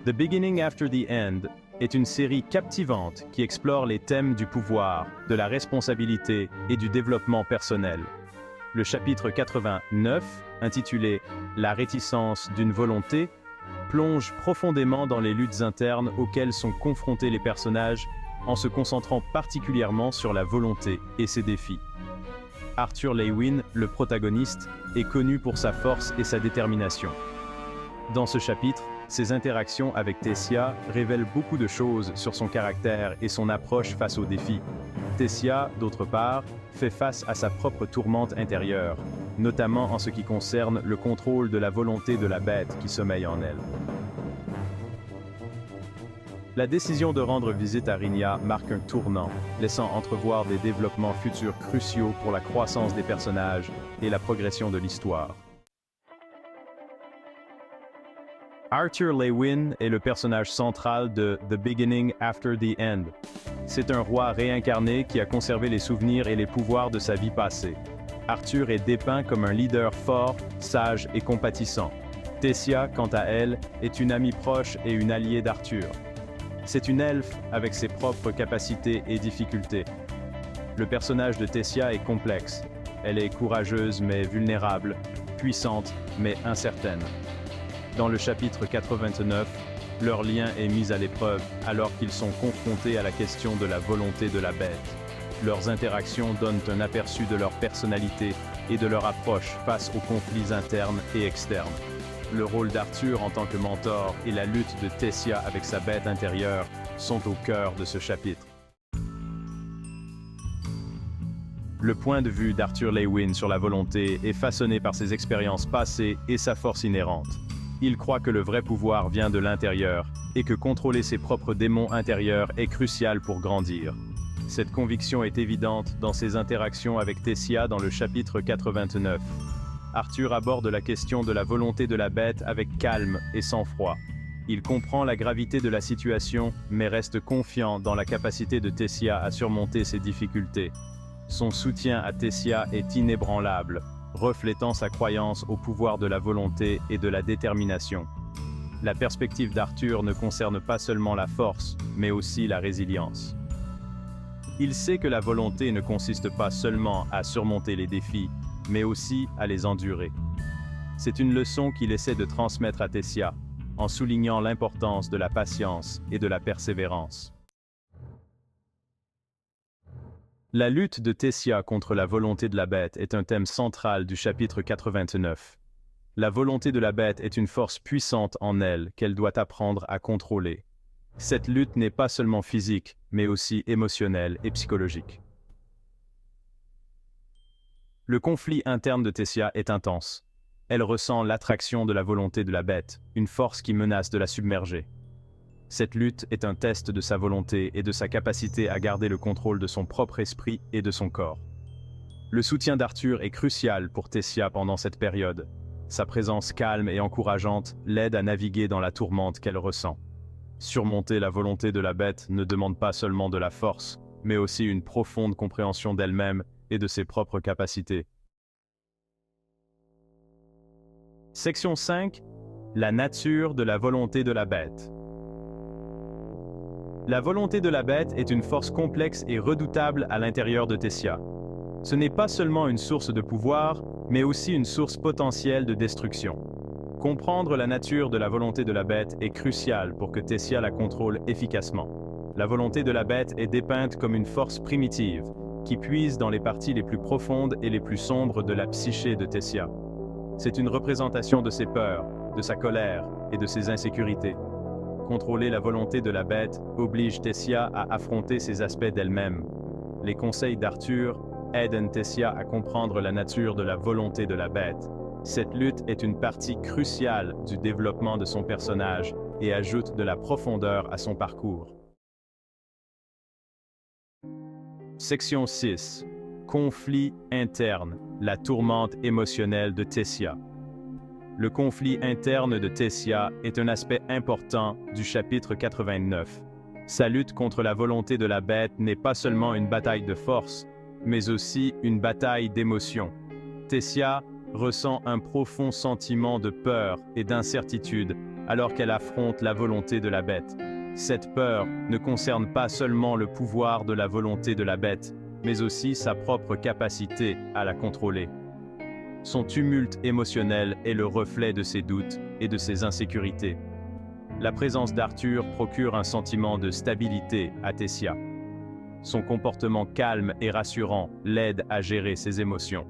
The Beginning After the End est une série captivante qui explore les thèmes du pouvoir, de la responsabilité et du développement personnel. Le chapitre 89, intitulé « La réticence d'une volonté », plonge profondément dans les luttes internes auxquelles sont confrontés les personnages en se concentrant particulièrement sur la volonté et ses défis. Arthur Leigh-Win, le protagoniste, est connu pour sa force et sa détermination. Dans ce chapitre, ses interactions avec Tessia révèlent beaucoup de choses sur son caractère et son approche face aux défis. Tessia, d'autre part, fait face à sa propre tourmente intérieure, notamment en ce qui concerne le contrôle de la volonté de la bête qui sommeille en elle. La décision de rendre visite à Rhenia marque un tournant, laissant entrevoir des développements futurs cruciaux pour la croissance des personnages et la progression de l'histoire. Arthur Leigh-Win est le personnage central de The Beginning After the End. C'est un roi réincarné qui a conservé les souvenirs et les pouvoirs de sa vie passée. Arthur est dépeint comme un leader fort, sage et compatissant. Tessia, quant à elle, est une amie proche et une alliée d'Arthur. C'est une elfe avec ses propres capacités et difficultés. Le personnage de Tessia est complexe. Elle est courageuse mais vulnérable, puissante mais incertaine. Dans le chapitre 89, leur lien est mis à l'épreuve alors qu'ils sont confrontés à la question de la volonté de la bête. Leurs interactions donnent un aperçu de leur personnalité et de leur approche face aux conflits internes et externes. Le rôle d'Arthur en tant que mentor et la lutte de Tessia avec sa bête intérieure sont au cœur de ce chapitre. Le point de vue d'Arthur Leigh-Win sur la volonté est façonné par ses expériences passées et sa force inhérente. Il croit que le vrai pouvoir vient de l'intérieur et que contrôler ses propres démons intérieurs est crucial pour grandir. Cette conviction est évidente dans ses interactions avec Tessia dans le chapitre 89. Arthur aborde la question de la volonté de la bête avec calme et sang-froid. Il comprend la gravité de la situation, mais reste confiant dans la capacité de Tessia à surmonter ses difficultés. Son soutien à Tessia est inébranlable, reflétant sa croyance au pouvoir de la volonté et de la détermination. La perspective d'Arthur ne concerne pas seulement la force, mais aussi la résilience. Il sait que la volonté ne consiste pas seulement à surmonter les défis, mais aussi à les endurer. C'est une leçon qu'il essaie de transmettre à Tessia, en soulignant l'importance de la patience et de la persévérance. La lutte de Tessia contre la volonté de la bête est un thème central du chapitre 89. La volonté de la bête est une force puissante en elle qu'elle doit apprendre à contrôler. Cette lutte n'est pas seulement physique, mais aussi émotionnelle et psychologique. Le conflit interne de Tessia est intense. Elle ressent l'attraction de la volonté de la bête, une force qui menace de la submerger. Cette lutte est un test de sa volonté et de sa capacité à garder le contrôle de son propre esprit et de son corps. Le soutien d'Arthur est crucial pour Tessia pendant cette période. Sa présence calme et encourageante l'aide à naviguer dans la tourmente qu'elle ressent. Surmonter la volonté de la bête ne demande pas seulement de la force, mais aussi une profonde compréhension d'elle-même et de ses propres capacités. Section 5. La nature de la volonté de la bête. La volonté de la bête est une force complexe et redoutable à l'intérieur de Tessia. Ce n'est pas seulement une source de pouvoir, mais aussi une source potentielle de destruction. Comprendre la nature de la volonté de la bête est crucial pour que Tessia la contrôle efficacement. La volonté de la bête est dépeinte comme une force primitive, qui puise dans les parties les plus profondes et les plus sombres de la psyché de Tessia. C'est une représentation de ses peurs, de sa colère et de ses insécurités. Contrôler la volonté de la bête oblige Tessia à affronter ces aspects d'elle-même. Les conseils d'Arthur aident Tessia à comprendre la nature de la volonté de la bête. Cette lutte est une partie cruciale du développement de son personnage et ajoute de la profondeur à son parcours. Section 6. Conflit interne, la tourmente émotionnelle de Tessia. Le conflit interne de Tessia est un aspect important du chapitre 89. Sa lutte contre la volonté de la bête n'est pas seulement une bataille de force, mais aussi une bataille d'émotions. Tessia ressent un profond sentiment de peur et d'incertitude alors qu'elle affronte la volonté de la bête. Cette peur ne concerne pas seulement le pouvoir de la volonté de la bête, mais aussi sa propre capacité à la contrôler. Son tumulte émotionnel est le reflet de ses doutes et de ses insécurités. La présence d'Arthur procure un sentiment de stabilité à Tessia. Son comportement calme et rassurant l'aide à gérer ses émotions.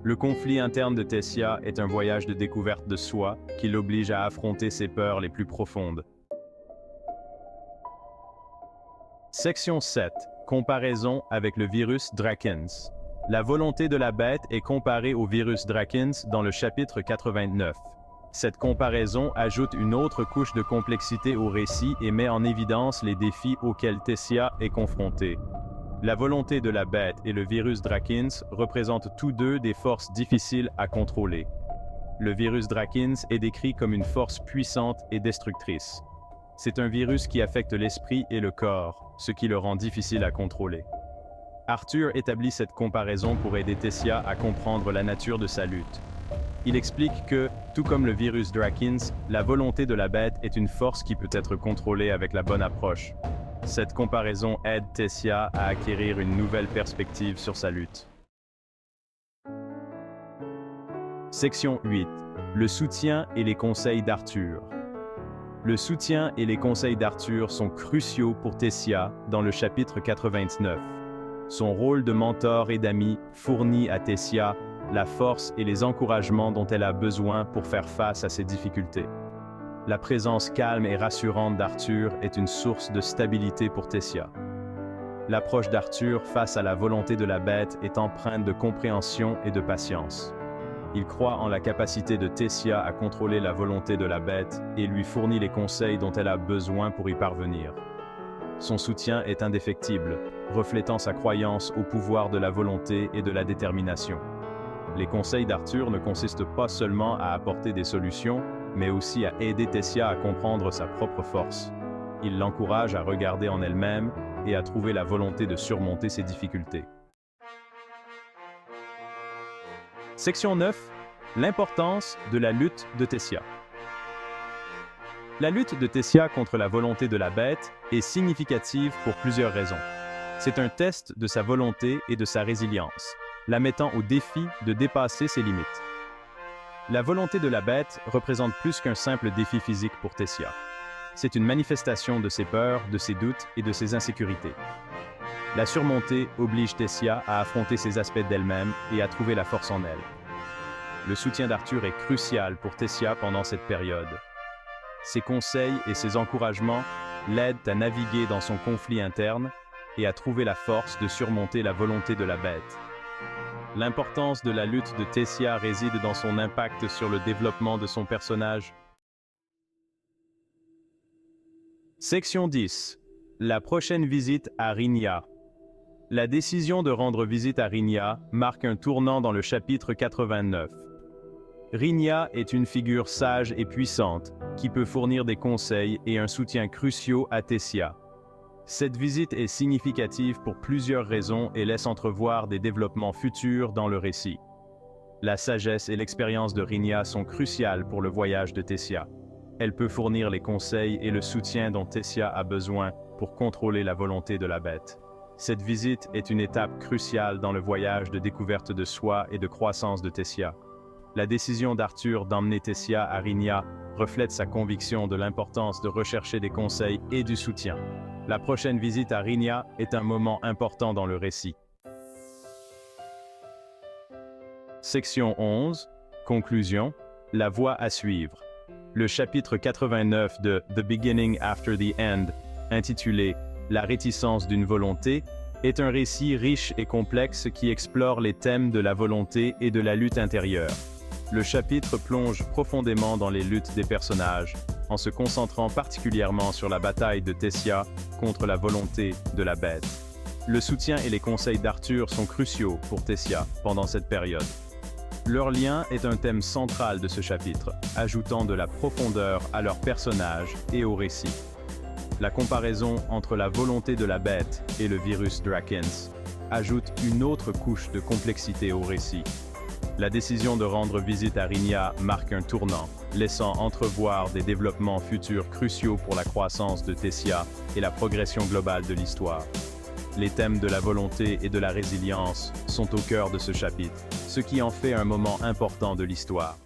Le conflit interne de Tessia est un voyage de découverte de soi qui l'oblige à affronter ses peurs les plus profondes. Section 7. Comparaison avec le virus Drakens. La volonté de la bête est comparée au virus Drakens dans le chapitre 89. Cette comparaison ajoute une autre couche de complexité au récit et met en évidence les défis auxquels Tessia est confrontée. La volonté de la bête et le virus Drakens représentent tous deux des forces difficiles à contrôler. Le virus Drakens est décrit comme une force puissante et destructrice. C'est un virus qui affecte l'esprit et le corps, ce qui le rend difficile à contrôler. Arthur établit cette comparaison pour aider Tessia à comprendre la nature de sa lutte. Il explique que, tout comme le virus Drakens, la volonté de la bête est une force qui peut être contrôlée avec la bonne approche. Cette comparaison aide Tessia à acquérir une nouvelle perspective sur sa lutte. Section 8. Le soutien et les conseils d'Arthur. Le soutien et les conseils d'Arthur sont cruciaux pour Tessia dans le chapitre 89. Son rôle de mentor et d'ami fournit à Tessia la force et les encouragements dont elle a besoin pour faire face à ses difficultés. La présence calme et rassurante d'Arthur est une source de stabilité pour Tessia. L'approche d'Arthur face à la volonté de la bête est empreinte de compréhension et de patience. Il croit en la capacité de Tessia à contrôler la volonté de la bête et lui fournit les conseils dont elle a besoin pour y parvenir. Son soutien est indéfectible, reflétant sa croyance au pouvoir de la volonté et de la détermination. Les conseils d'Arthur ne consistent pas seulement à apporter des solutions, mais aussi à aider Tessia à comprendre sa propre force. Il l'encourage à regarder en elle-même et à trouver la volonté de surmonter ses difficultés. Section 9. L'importance de la lutte de Tessia. La lutte de Tessia contre la volonté de la bête est significative pour plusieurs raisons. C'est un test de sa volonté et de sa résilience, la mettant au défi de dépasser ses limites. La volonté de la bête représente plus qu'un simple défi physique pour Tessia. C'est une manifestation de ses peurs, de ses doutes et de ses insécurités. La surmonter oblige Tessia à affronter ces aspects d'elle-même et à trouver la force en elle. Le soutien d'Arthur est crucial pour Tessia pendant cette période. Ses conseils et ses encouragements l'aident à naviguer dans son conflit interne et à trouver la force de surmonter la volonté de la bête. L'importance de la lutte de Tessia réside dans son impact sur le développement de son personnage. Section 10. La prochaine visite à Rhynja. La décision de rendre visite à Rhynja marque un tournant dans le chapitre 89. Rhynja est une figure sage et puissante qui peut fournir des conseils et un soutien cruciaux à Tessia. Cette visite est significative pour plusieurs raisons et laisse entrevoir des développements futurs dans le récit. La sagesse et l'expérience de Rhynja sont cruciales pour le voyage de Tessia. Elle peut fournir les conseils et le soutien dont Tessia a besoin pour contrôler la volonté de la bête. Cette visite est une étape cruciale dans le voyage de découverte de soi et de croissance de Tessia. La décision d'Arthur d'emmener Tessia à Rhynja reflète sa conviction de l'importance de rechercher des conseils et du soutien. La prochaine visite à Rhynja est un moment important dans le récit. Section 11. Conclusion. La voie à suivre. Le chapitre 89 de The Beginning After the End, intitulé « La réticence d'une volonté », est un récit riche et complexe qui explore les thèmes de la volonté et de la lutte intérieure. Le chapitre plonge profondément dans les luttes des personnages, en se concentrant particulièrement sur la bataille de Tessia contre la volonté de la bête. Le soutien et les conseils d'Arthur sont cruciaux pour Tessia pendant cette période. Leur lien est un thème central de ce chapitre, ajoutant de la profondeur à leurs personnages et au récit. La comparaison entre la volonté de la bête et le virus Drakens ajoute une autre couche de complexité au récit. La décision de rendre visite à Rhynnia marque un tournant, laissant entrevoir des développements futurs cruciaux pour la croissance de Tessia et la progression globale de l'histoire. Les thèmes de la volonté et de la résilience sont au cœur de ce chapitre, ce qui en fait un moment important de l'histoire.